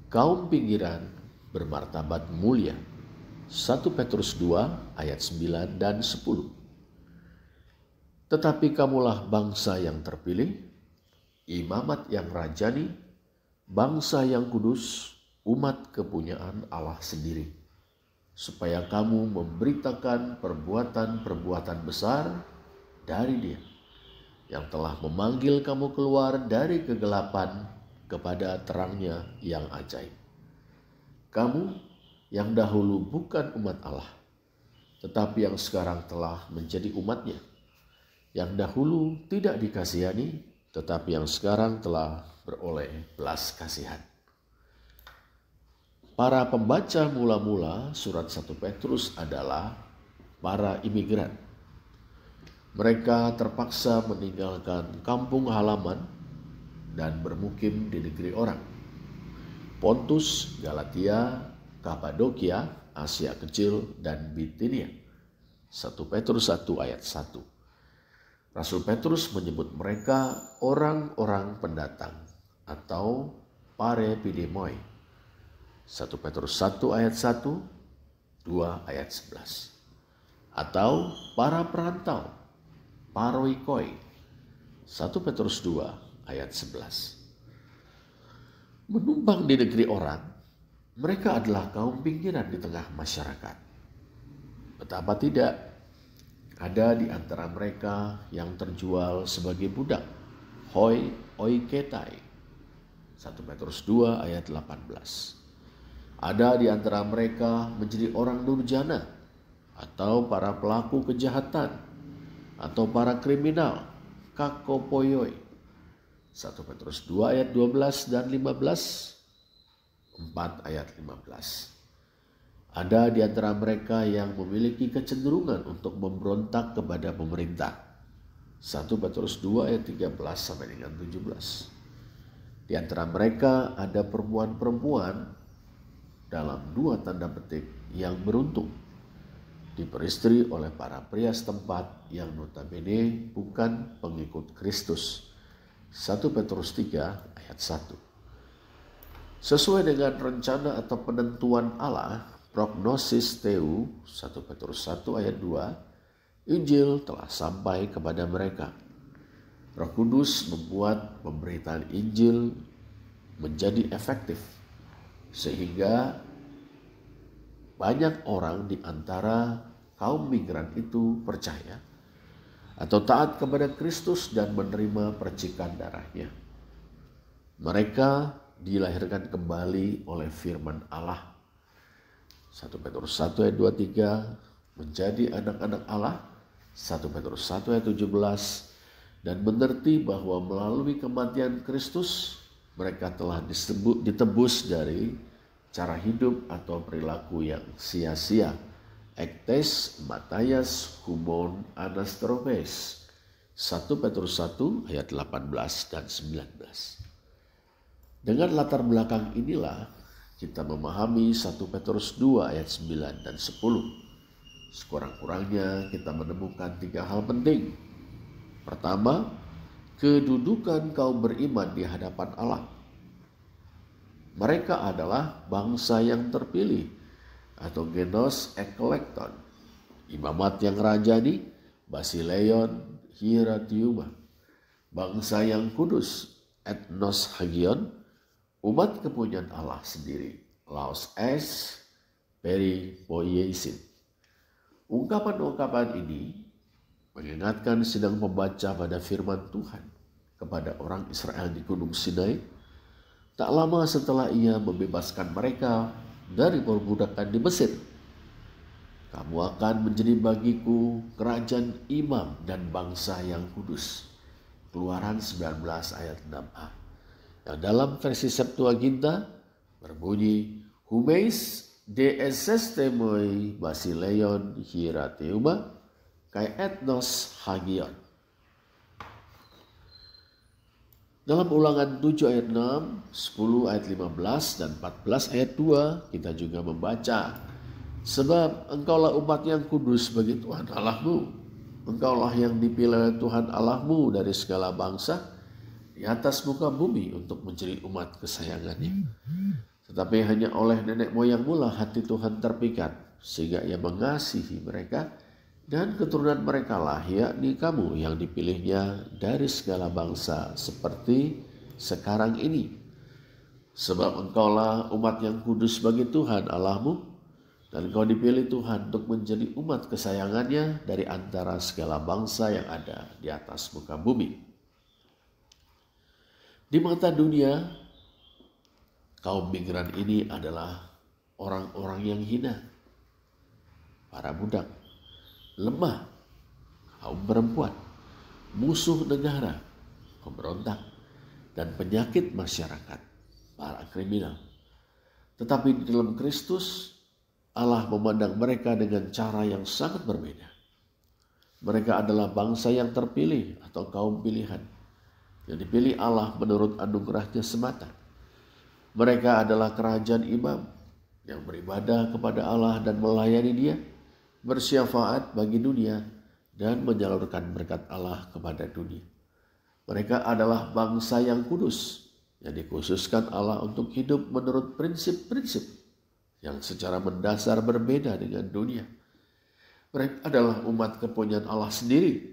Kaum pinggiran bermartabat mulia. 1 Petrus 2 ayat 9 dan 10. Tetapi kamulah bangsa yang terpilih, imamat yang rajani, bangsa yang kudus, umat kepunyaan Allah sendiri, supaya kamu memberitakan perbuatan-perbuatan besar dari Dia, yang telah memanggil kamu keluar dari kegelapan kepada terangnya yang ajaib. Kamu yang dahulu bukan umat Allah, tetapi yang sekarang telah menjadi umatnya, yang dahulu tidak dikasihani, tetapi yang sekarang telah beroleh belas kasihan. Para pembaca mula-mula surat 1 Petrus adalah para imigran. Mereka terpaksa meninggalkan kampung halaman dan bermukim di negeri orang. Pontus, Galatia, Kapadokia, Asia Kecil, dan Bitinia. 1 Petrus 1 ayat 1. Rasul Petrus menyebut mereka orang-orang pendatang atau parepidemoi. 1 Petrus 1 ayat 1, 2 ayat 11. Atau para perantau, paroikoi. 1 Petrus 2 ayat 11. Menumpang di negeri orang, mereka adalah kaum pinggiran di tengah masyarakat. Betapa tidak, ada di antara mereka yang terjual sebagai budak, hoi oiketai. 1 Petrus 2 ayat 18. Ada di antara mereka menjadi orang durjana, atau para pelaku kejahatan, atau para kriminal, kakopoyoi. 1 Petrus 2 ayat 12 dan 15, 4 ayat 15. Ada di antara mereka yang memiliki kecenderungan untuk memberontak kepada pemerintah. 1 Petrus 2 ayat 13 sampai dengan 17. Di antara mereka ada perempuan-perempuan dalam 2 tanda petik yang beruntung, diperistri oleh para pria setempat yang notabene bukan pengikut Kristus. 1 Petrus 3 ayat 1. Sesuai dengan rencana atau penentuan Allah, prognosis Teu, 1 Petrus 1 ayat 2, Injil telah sampai kepada mereka. Roh Kudus membuat pemberitaan Injil menjadi efektif, sehingga banyak orang di antara kaum migran itu percaya atau taat kepada Kristus dan menerima percikan darahnya. Mereka dilahirkan kembali oleh firman Allah. 1 Petrus 1 ayat 23, menjadi anak-anak Allah. 1 Petrus 1 ayat 17, dan mengerti bahwa melalui kematian Kristus mereka telah ditebus dari cara hidup atau perilaku yang sia-sia. Ektes, Matayas, Humon, Anastropes. 1 Petrus 1 ayat 18 dan 19. Dengan latar belakang inilah kita memahami 1 Petrus 2 ayat 9 dan 10. Sekurang-kurangnya kita menemukan 3 hal penting. Pertama, kedudukan kaum beriman di hadapan Allah. Mereka adalah bangsa yang terpilih atau genos eklekton, imamat yang rajani, basileion, hieratiuma, bangsa yang kudus, etnos hagion, umat kepunyaan Allah sendiri, laos es, peripoiesin. Ungkapan-ungkapan ini mengingatkan sidang pembaca pada firman Tuhan kepada orang Israel di Gunung Sinai, tak lama setelah ia membebaskan mereka dari perbudakan di Mesir. Kamu akan menjadi bagiku kerajaan imam dan bangsa yang kudus. Keluaran 19 ayat 6a. Yang dalam versi Septuaginta berbunyi, Humeis de esestemoi basileion hierateuma kai etnos hagion. Dalam Ulangan 7 ayat 6, 10 ayat 15 dan 14 ayat 2 kita juga membaca, sebab engkaulah umat yang kudus bagi Tuhan Allahmu. Engkaulah yang dipilih oleh Tuhan Allahmu dari segala bangsa di atas muka bumi untuk menjadi umat kesayangannya. Tetapi hanya oleh nenek moyangmu lah hati Tuhan terpikat, sehingga ia mengasihi mereka, dan keturunan mereka lah, yakni kamu yang dipilihnya dari segala bangsa seperti sekarang ini. Sebab engkaulah umat yang kudus bagi Tuhan Allahmu, dan engkau dipilih Tuhan untuk menjadi umat kesayangannya dari antara segala bangsa yang ada di atas muka bumi. Di mata dunia, kaum migran ini adalah orang-orang yang hina, para budak, lemah, kaum perempuan, musuh negara, pemberontak, dan penyakit masyarakat, para kriminal. Tetapi di dalam Kristus, Allah memandang mereka dengan cara yang sangat berbeda. Mereka adalah bangsa yang terpilih atau kaum pilihan, yang dipilih Allah menurut anugerahnya semata. Mereka adalah kerajaan imam yang beribadah kepada Allah dan melayani Dia, bersyafaat bagi dunia, dan menyalurkan berkat Allah kepada dunia. Mereka adalah bangsa yang kudus, yang dikhususkan Allah untuk hidup menurut prinsip-prinsip yang secara mendasar berbeda dengan dunia. Mereka adalah umat kepunyaan Allah sendiri,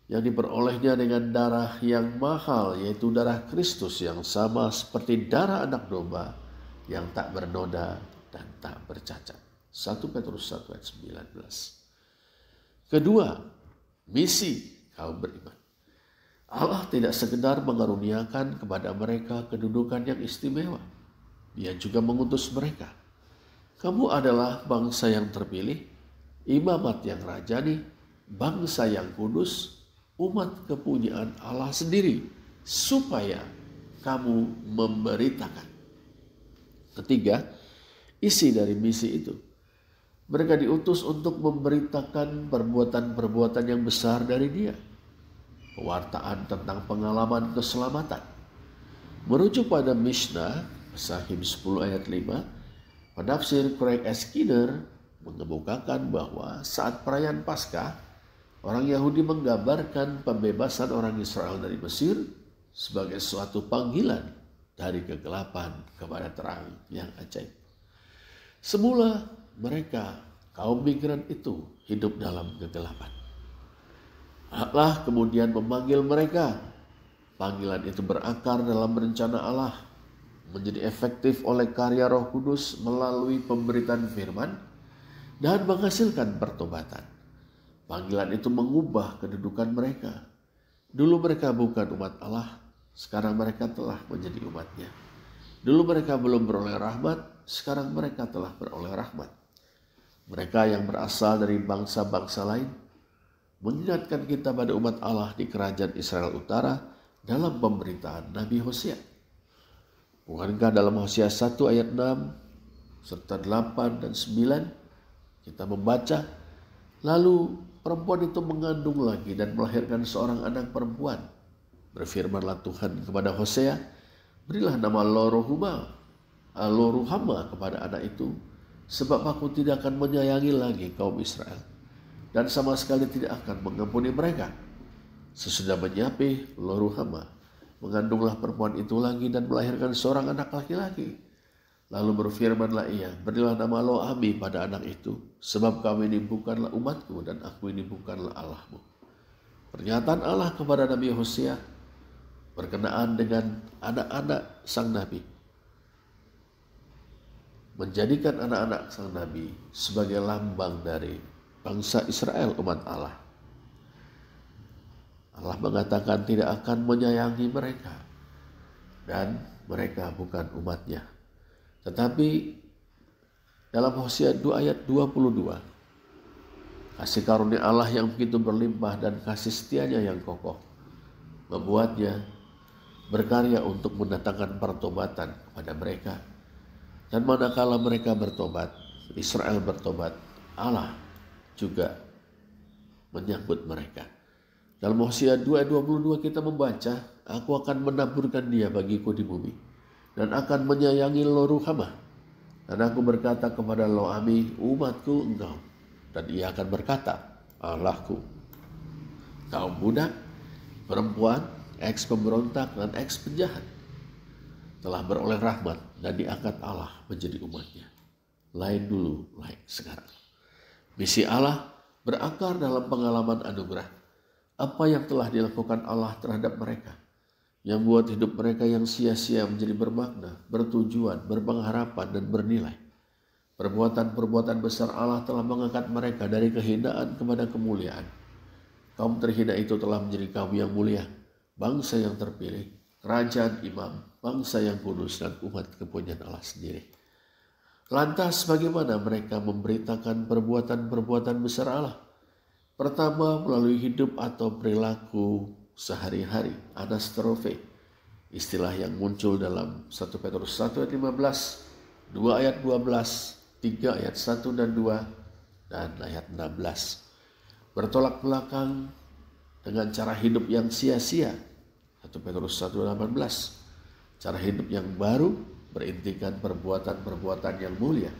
yang diperolehnya dengan darah yang mahal, yaitu darah Kristus yang sama seperti darah anak domba yang tak bernoda dan tak bercacat. 1 Petrus 1 ayat 19. Kedua, misi kaum beriman. Allah tidak sekedar mengaruniakan kepada mereka kedudukan yang istimewa. Dia juga mengutus mereka. Kamu adalah bangsa yang terpilih, imamat yang rajani, bangsa yang kudus, umat kepunyaan Allah sendiri, supaya kamu memberitakan. Ketiga, isi dari misi itu. Mereka diutus untuk memberitakan perbuatan-perbuatan yang besar dari Dia. Pewartaan tentang pengalaman keselamatan. Merujuk pada Mishnah, Sahih 10 ayat 5, penafsir Craig S. Skinner mengemukakan bahwa saat perayaan Paskah, orang Yahudi menggambarkan pembebasan orang Israel dari Mesir sebagai suatu panggilan dari kegelapan kepada terang yang ajaib. Semula mereka, kaum migran itu, hidup dalam kegelapan. Allah kemudian memanggil mereka. Panggilan itu berakar dalam rencana Allah, menjadi efektif oleh karya Roh Kudus melalui pemberitaan firman dan menghasilkan pertobatan. Panggilan itu mengubah kedudukan mereka. Dulu mereka bukan umat Allah, sekarang mereka telah menjadi umatnya. Dulu mereka belum beroleh rahmat, sekarang mereka telah beroleh rahmat. Mereka yang berasal dari bangsa-bangsa lain mengingatkan kita pada umat Allah di kerajaan Israel Utara dalam pemberitaan Nabi Hosea. Bukankah dalam Hosea 1 ayat 6 serta 8 dan 9 kita membaca, lalu perempuan itu mengandung lagi dan melahirkan seorang anak perempuan. Berfirmanlah Tuhan kepada Hosea, berilah nama Loruhama kepada anak itu, sebab aku tidak akan menyayangi lagi kaum Israel dan sama sekali tidak akan mengampuni mereka. Sesudah menyapih Loruhama, mengandunglah perempuan itu lagi dan melahirkan seorang anak laki-laki. Lalu berfirmanlah ia, berilah nama Lo-Ami pada anak itu, sebab kamu ini bukanlah umatku dan aku ini bukanlah Allahmu. Pernyataan Allah kepada Nabi Hosea berkenaan dengan anak-anak sang Nabi, menjadikan anak-anak sang Nabi sebagai lambang dari bangsa Israel, umat Allah. Allah mengatakan tidak akan menyayangi mereka dan mereka bukan umatnya. Tetapi dalam Hosea 2 ayat 22, kasih karunia Allah yang begitu berlimpah dan kasih setianya yang kokoh membuatnya berkarya untuk mendatangkan pertobatan kepada mereka. Dan manakala mereka bertobat, Israel bertobat, Allah juga menyambut mereka. Dalam Hosea 2:22 kita membaca, aku akan menaburkan dia bagiku di bumi dan akan menyayangi Loruhama. Dan aku berkata kepada Lo-Ami, umatku engkau. Dan ia akan berkata, Allahku. Kaum budak, perempuan, eks pemberontak dan eks penjahat. telah beroleh rahmat dan diangkat Allah menjadi umatnya. Lain dulu, lain sekarang. Misi Allah berakar dalam pengalaman anugerah. Apa yang telah dilakukan Allah terhadap mereka, yang buat hidup mereka yang sia-sia menjadi bermakna, bertujuan, berpengharapan, dan bernilai. Perbuatan-perbuatan besar Allah telah mengangkat mereka dari kehinaan kepada kemuliaan. Kaum terhina itu telah menjadi kaum yang mulia, bangsa yang terpilih, kerajaan imam, bangsa yang kudus, dan umat kepunyaan Allah sendiri. Lantas bagaimana mereka memberitakan perbuatan-perbuatan besar Allah? Pertama, melalui hidup atau perilaku sehari-hari, anastrofe, istilah yang muncul dalam 1 Petrus 1 ayat 15, 2 ayat 12, 3 ayat 1 dan 2, dan ayat 16. Bertolak belakang dengan cara hidup yang sia-sia, 1 Petrus 1 ayat 18. Cara hidup yang baru berintikan perbuatan-perbuatan yang mulia.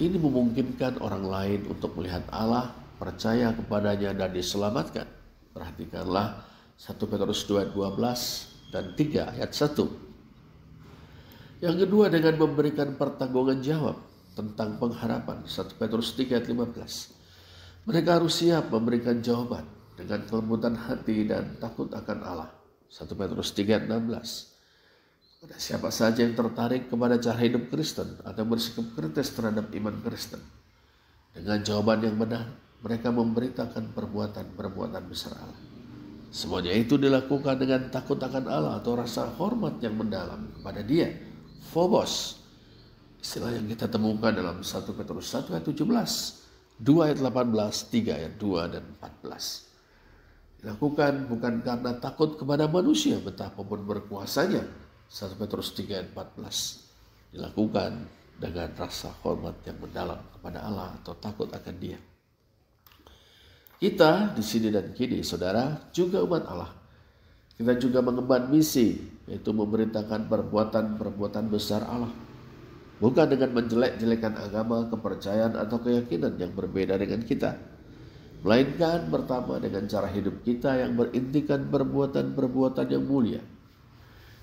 Ini memungkinkan orang lain untuk melihat Allah, percaya kepadanya, dan diselamatkan. Perhatikanlah 1 Petrus 2 ayat 12 dan 3 ayat 1. Yang kedua, dengan memberikan pertanggungan jawab tentang pengharapan, 1 Petrus 3 ayat 15. Mereka harus siap memberikan jawaban dengan kelembutan hati dan takut akan Allah, 1 Petrus 3 ayat 16. Pada siapa saja yang tertarik kepada cara hidup Kristen atau bersikap kritis terhadap iman Kristen, dengan jawaban yang benar, mereka memberitakan perbuatan-perbuatan besar Allah. Semuanya itu dilakukan dengan takut akan Allah atau rasa hormat yang mendalam kepada Dia, phobos. Istilah yang kita temukan dalam 1 Petrus 1 ayat 17, 2 ayat 18, 3 ayat 2 dan 14. Dilakukan bukan karena takut kepada manusia betapapun berkuasanya, 1 Petrus 3 ayat 14. Dilakukan dengan rasa hormat yang mendalam kepada Allah atau takut akan Dia. Kita di sini dan kini, saudara, juga umat Allah. Kita juga mengemban misi, yaitu memberitakan perbuatan-perbuatan besar Allah. Bukan dengan menjelek-jelekan agama, kepercayaan, atau keyakinan yang berbeda dengan kita. Melainkan pertama dengan cara hidup kita yang berintikan perbuatan-perbuatan yang mulia,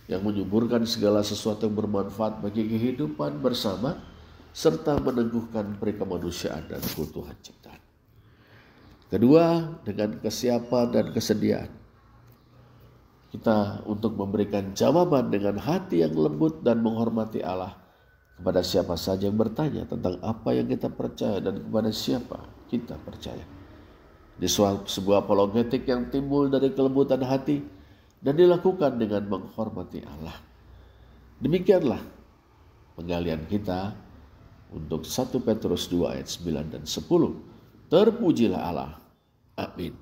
yang menyuburkan segala sesuatu yang bermanfaat bagi kehidupan bersama, serta meneguhkan perikemanusiaan dan keutuhan ciptaan. Kedua, dengan kesiapan dan kesediaan kita untuk memberikan jawaban dengan hati yang lembut dan menghormati Allah kepada siapa saja yang bertanya tentang apa yang kita percaya dan kepada siapa kita percaya. Di sebuah apologetik yang timbul dari kelembutan hati dan dilakukan dengan menghormati Allah. Demikianlah penggalian kita untuk 1 Petrus 2 ayat 9 dan 10. Terpujilah Allah. Amin.